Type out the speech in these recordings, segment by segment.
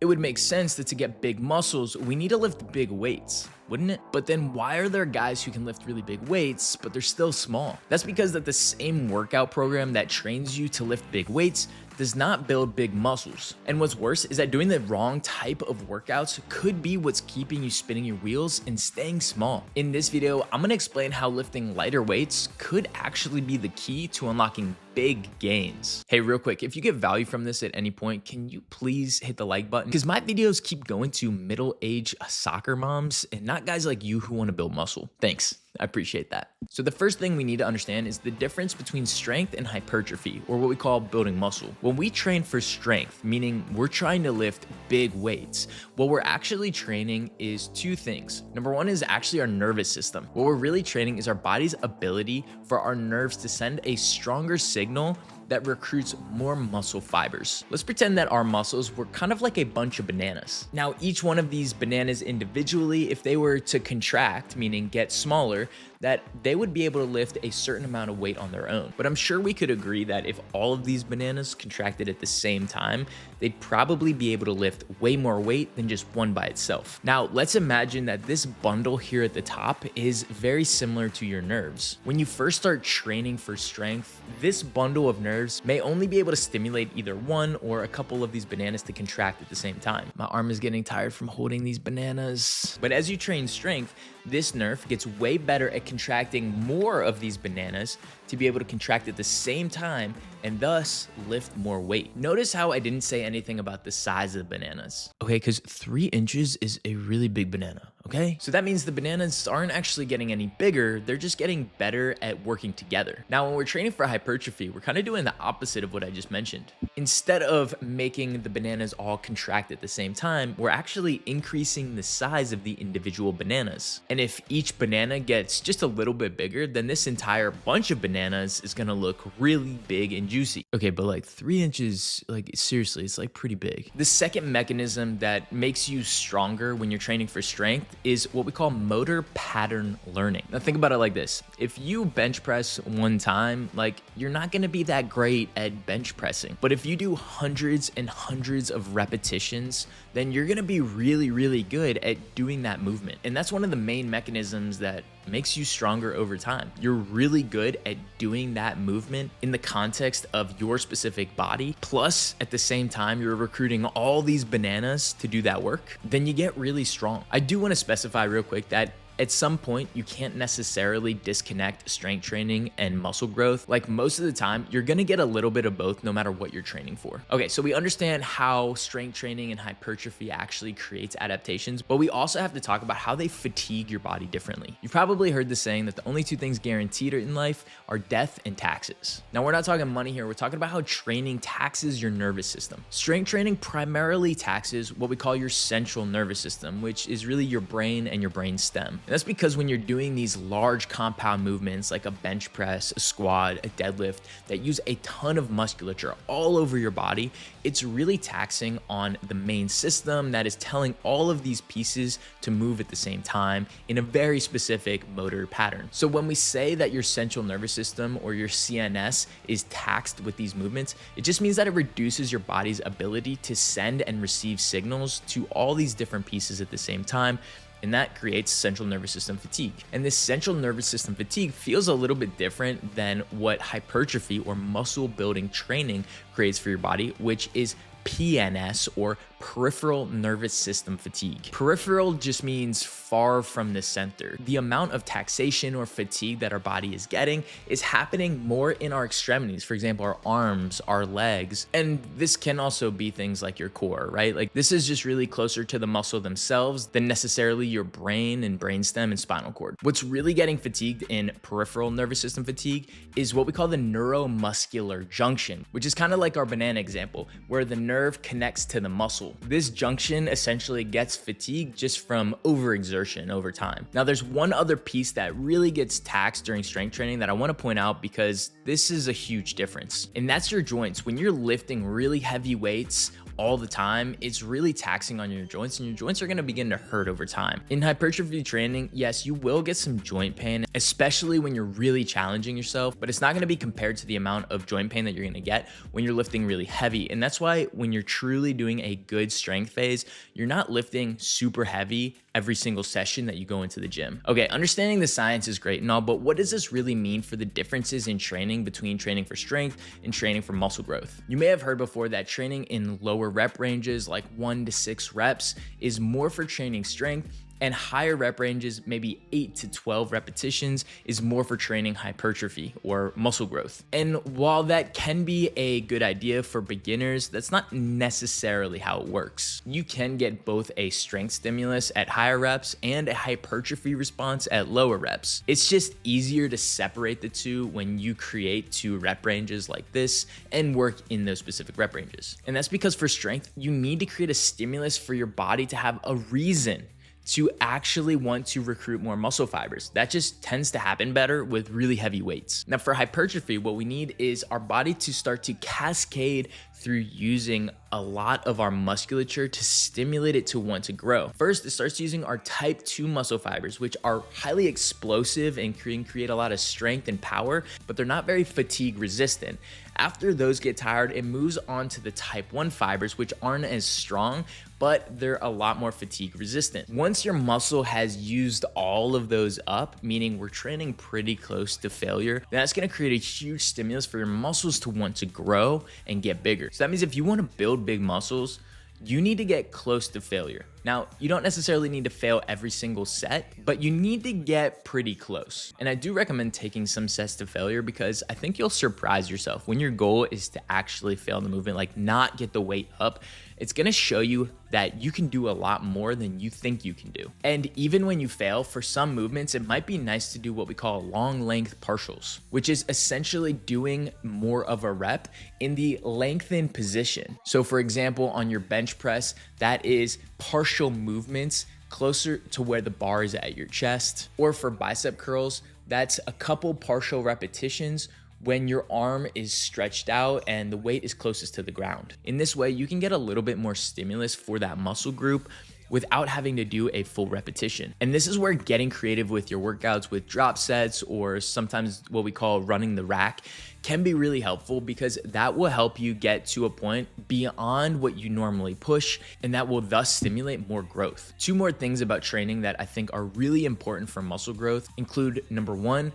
It would make sense that to get big muscles, we need to lift big weights, wouldn't it? But then why are there guys who can lift really big weights, but they're still small? That's because that the same workout program that trains you to lift big weights does not build big muscles. And what's worse is that doing the wrong type of workouts could be what's keeping you spinning your wheels and staying small. In this video, I'm gonna explain how lifting lighter weights could actually be the key to unlocking big gains. Hey, real quick, if you get value from this at any point, can you please hit the like button? Because my videos keep going to middle-aged soccer moms and not guys like you who want to build muscle. Thanks. I appreciate that. So the first thing we need to understand is the difference between strength and hypertrophy, or what we call building muscle. When we train for strength, meaning we're trying to lift big weights, what we're actually training is two things. Number one is actually our nervous system. What we're really training is our body's ability for our nerves to send a stronger signal that recruits more muscle fibers. Let's pretend that our muscles were kind of like a bunch of bananas. Now, each one of these bananas individually, if they were to contract, meaning get smaller, that they would be able to lift a certain amount of weight on their own. But I'm sure we could agree that if all of these bananas contracted at the same time, they'd probably be able to lift way more weight than just one by itself. Now, let's imagine that this bundle here at the top is very similar to your nerves. When you first start training for strength, this bundle of nerves may only be able to stimulate either one or a couple of these bananas to contract at the same time. My arm is getting tired from holding these bananas. But as you train strength, this nerve gets way better at contracting more of these bananas to be able to contract at the same time and thus lift more weight. Notice how I didn't say anything about the size of the bananas. Okay, because 3 inches is a really big banana, okay? So that means the bananas aren't actually getting any bigger, they're just getting better at working together. Now, when we're training for hypertrophy, we're kind of doing the opposite of what I just mentioned. Instead of making the bananas all contract at the same time, we're actually increasing the size of the individual bananas. And if each banana gets just a little bit bigger, then this entire bunch of bananas is gonna look really big and juicy. Okay, but like 3 inches, like seriously, it's like pretty big. The second mechanism that makes you stronger when you're training for strength is what we call motor pattern learning. Now think about it like this. If you bench press one time, like you're not gonna be that great at bench pressing. But if you do hundreds and hundreds of repetitions, then you're gonna be really, really good at doing that movement. And that's one of the main mechanisms that makes you stronger over time. You're really good at doing that movement in the context of your specific body. Plus, at the same time, you're recruiting all these bananas to do that work. Then you get really strong. I do want to specify real quick that at some point, you can't necessarily disconnect strength training and muscle growth. Like most of the time, you're gonna get a little bit of both no matter what you're training for. Okay, so we understand how strength training and hypertrophy actually creates adaptations, but we also have to talk about how they fatigue your body differently. You've probably heard the saying that the only two things guaranteed in life are death and taxes. Now, we're not talking money here. We're talking about how training taxes your nervous system. Strength training primarily taxes what we call your central nervous system, which is really your brain and your brain stem. And that's because when you're doing these large compound movements like a bench press, a squat, a deadlift that use a ton of musculature all over your body, it's really taxing on the main system that is telling all of these pieces to move at the same time in a very specific motor pattern. So when we say that your central nervous system or your CNS is taxed with these movements, it just means that it reduces your body's ability to send and receive signals to all these different pieces at the same time. And that creates central nervous system fatigue. And this central nervous system fatigue feels a little bit different than what hypertrophy or muscle building training creates for your body, which is PNS or peripheral nervous system fatigue. Peripheral just means far from the center. The amount of taxation or fatigue that our body is getting is happening more in our extremities. For example, our arms, our legs, and this can also be things like your core, right? Like this is just really closer to the muscle themselves than necessarily your brain and brainstem and spinal cord. What's really getting fatigued in peripheral nervous system fatigue is what we call the neuromuscular junction, which is kind of like our banana example, where the nerve connects to the muscle. This junction essentially gets fatigued just from overexertion over time. Now, there's one other piece that really gets taxed during strength training that I want to point out because this is a huge difference, and that's your joints. When you're lifting really heavy weights, all the time, it's really taxing on your joints, and your joints are going to begin to hurt over time. In hypertrophy training, yes, you will get some joint pain, especially when you're really challenging yourself, but it's not going to be compared to the amount of joint pain that you're going to get when you're lifting really heavy. And that's why when you're truly doing a good strength phase, you're not lifting super heavy every single session that you go into the gym. Okay, understanding the science is great and all, but what does this really mean for the differences in training between training for strength and training for muscle growth? You may have heard before that training in lower rep ranges, like 1 to 6 reps, is more for training strength, and higher rep ranges, maybe 8 to 12 repetitions, is more for training hypertrophy or muscle growth. And while that can be a good idea for beginners, that's not necessarily how it works. You can get both a strength stimulus at higher reps and a hypertrophy response at lower reps. It's just easier to separate the two when you create 2 rep ranges like this and work in those specific rep ranges. And that's because for strength, you need to create a stimulus for your body to have a reason to actually want to recruit more muscle fibers. That just tends to happen better with really heavy weights. Now for hypertrophy, what we need is our body to start to cascade through using a lot of our musculature to stimulate it to want to grow. First, it starts using our type 2 muscle fibers, which are highly explosive and can create a lot of strength and power, but they're not very fatigue resistant. After those get tired, it moves on to the type 1 fibers, which aren't as strong, but they're a lot more fatigue resistant. Once your muscle has used all of those up, meaning we're training pretty close to failure, that's gonna create a huge stimulus for your muscles to want to grow and get bigger. So that means if you wanna build big muscles, you need to get close to failure. Now, you don't necessarily need to fail every single set, but you need to get pretty close. And I do recommend taking some sets to failure because I think you'll surprise yourself. When your goal is to actually fail in the movement, like not get the weight up, it's gonna show you that you can do a lot more than you think you can do. And even when you fail, for some movements, it might be nice to do what we call long length partials, which is essentially doing more of a rep in the lengthened position. So for example, on your bench press, that is partial movements closer to where the bar is at your chest. Or for bicep curls, that's a couple partial repetitions when your arm is stretched out and the weight is closest to the ground. In this way, you can get a little bit more stimulus for that muscle group without having to do a full repetition. And this is where getting creative with your workouts with drop sets, or sometimes what we call running the rack, can be really helpful because that will help you get to a point beyond what you normally push, and that will thus stimulate more growth. 2 more things about training that I think are really important for muscle growth include, number 1,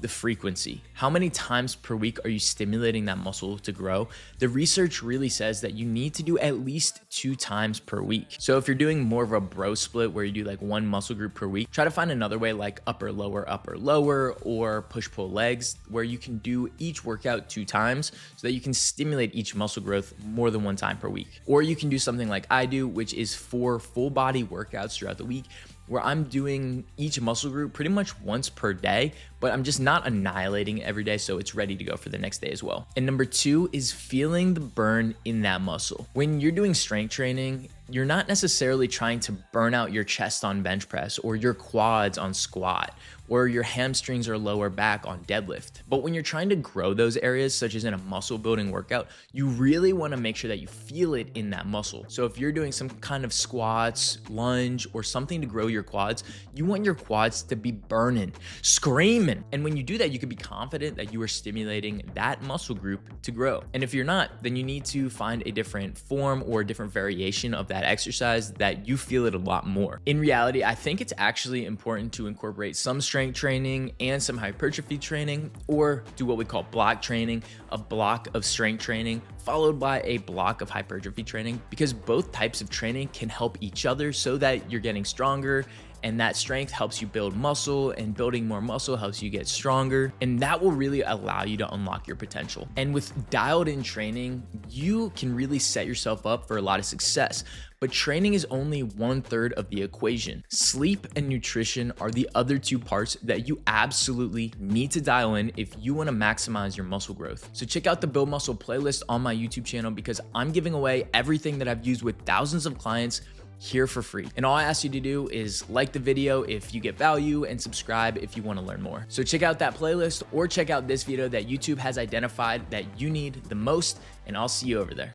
the frequency. How many times per week are you stimulating that muscle to grow? The research really says that you need to do at least 2 times per week. So if you're doing more of a bro split where you do like 1 muscle group per week, try to find another way like upper lower, or push pull legs, where you can do each workout 2 times so that you can stimulate each muscle growth more than 1 time per week. Or you can do something like I do, which is 4 full body workouts throughout the week, where I'm doing each muscle group pretty much once per day, but I'm just not annihilating it every day, so it's ready to go for the next day as well. And number 2 is feeling the burn in that muscle. When you're doing strength training, you're not necessarily trying to burn out your chest on bench press or your quads on squat or your hamstrings or lower back on deadlift. But when you're trying to grow those areas, such as in a muscle building workout, you really want to make sure that you feel it in that muscle. So if you're doing some kind of squats, lunge, or something to grow your quads, you want your quads to be burning, screaming. And when you do that, you can be confident that you are stimulating that muscle group to grow. And if you're not, then you need to find a different form or a different variation of that exercise that you feel it a lot more. In reality, I think it's actually important to incorporate some strength training and some hypertrophy training, or do what we call block training, a block of strength training followed by a block of hypertrophy training, because both types of training can help each other so that you're getting stronger, and that strength helps you build muscle, and building more muscle helps you get stronger, and that will really allow you to unlock your potential. And with dialed in training, you can really set yourself up for a lot of success. But training is only 1/3 of the equation. Sleep and nutrition are the other 2 parts that you absolutely need to dial in if you want to maximize your muscle growth. So check out the Build Muscle playlist on my YouTube channel, because I'm giving away everything that I've used with thousands of clients here for free. And all I ask you to do is like the video if you get value, and subscribe if you want to learn more. So check out that playlist, or check out this video that YouTube has identified that you need the most, and I'll see you over there.